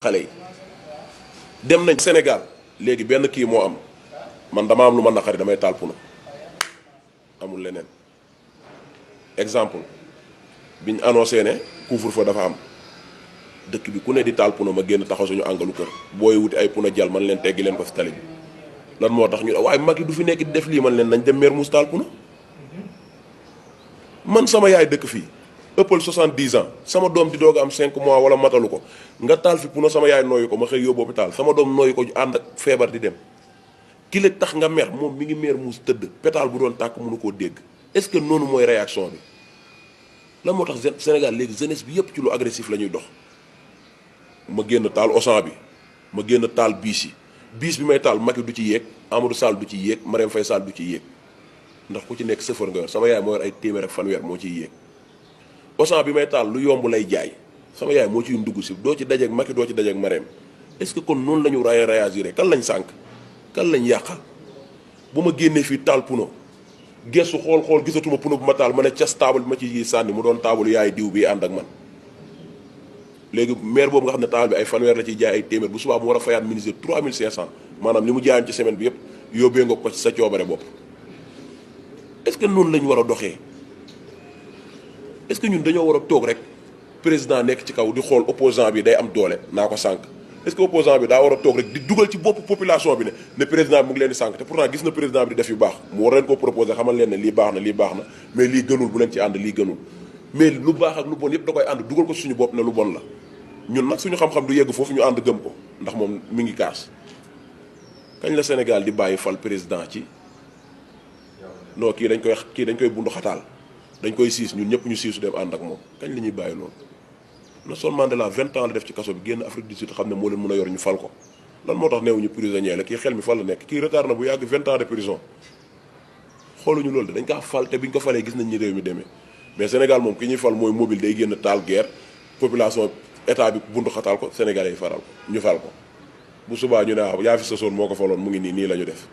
xale yi dem nañ Sénégal léegi benn kii moo am man dama am lu ma naqari damay taal puna amul leneen exemple biñ annoncé ne couvre-feu dafa am dëkk bi ku ne di taal puna ma génn taxaw suñu àngalu kër booy wuti ay puna jàll man leen teggi leen ko si tali bi lan moo tax ñu ne waaye mag yi du fi nekk di def lii man leen nañ dem Mermoz taal puna man sama yaay dëkk fii ëppal 70 ans sama doom di doog am 5 mois wala matalu ko nga taal fi puna sama yaay nooyu ko ma xëy yóbbu hôpital sama doom nooyu ko ànd ak feebar di dem ki la tax nga mer moom mi ngi Mermoz tëdd pétale bu doon tàkk mënu koo dégg est-ce que noonu mooy réaction bi lan moo tax Sénégal léegi jeunesse bi yépp ci lu agressif la ñuy dox ma génn taal Auchan bi ma génn taal biis yi biis bi may taal Macky du ci yéeg Amadou Sall du ci yéeg Marème Faye Sall du ci yéeg ndax ku ci nekk chauffeur nga yor sama yaay moo yor ay téeméer ak fanweer moo ciy yéeg Auchan bi may taal lu yomb lay jaay sama yaay moo ciy ndugg si doo ci dajeeg Macky doo ci dajeeg Marème est-ce que kon noonu la ñu réagir kan lañ sànq kan lañ yàqal bu ma génnee fii taal puno gestu xool gisatuma puno bu ma taal ma ne cas taabal bi ma ci sànni mu doon taabal yaay diw bi ànd ak man léegi maire boobu nga xam ne taabal bi ay fanweer la ciy jaay ay téeméer bu subaa mu war a fayaat ministre 3500 maanaam li mu jaayoon ci semaine bi yëpp yóbbee nga ko ci sa coobare bopp est-ce que noonu la ñu war a doxee est-ce que ñun dañoo war a toog rek président nekk ci kaw di xool opposant bi day am doole naa ko sànq est-ce que opposant bi daa war a toog rek di dugal ci bopp population bi ne président bi mu ngi leen di sànq te pourtant gis na président bi di def yu baax mu war leen koo proposer xamal leen ne lii baax na mais lii gënul bu leen ci ànd lii gënul mais lu baax ak lu bon yëpp da koy ànd dugal ko suñu bopp ne lu bon la ñun nag suñu xam-xam du yegg foofu ñu ànd gëm ko ndax moom mi ngi kaas kañ la Sénégal di bàyyi fal président ci non kii dañ koy bundu xataal dañ koy siis ñun ñëpp ñu siisu dem ànd ak moom kañ la ñuy bàyyi loolu Nelson Mandela 20 ans la def ci kaso bi génn Afrique du Sud xam ne moo leen mën a yor ñu fal ko lan moo tax neewuñu prisonnier la kii xel mi fal la nekk kii retard na bu yàgg 20 ans de prison xooluñu loolu de dañ kaa fal te biñ ko falee gis nañ ni réew mi demee mais Sénégal moom ki ñuy fal mooy mobile day génn taal guerre population état bi buntu xataal ko Sénégalais yi faral ko ñu fal ko bu subaa ñu ne waaw yaa fi sasoon moo ko faloon mu ngi nii la ñu def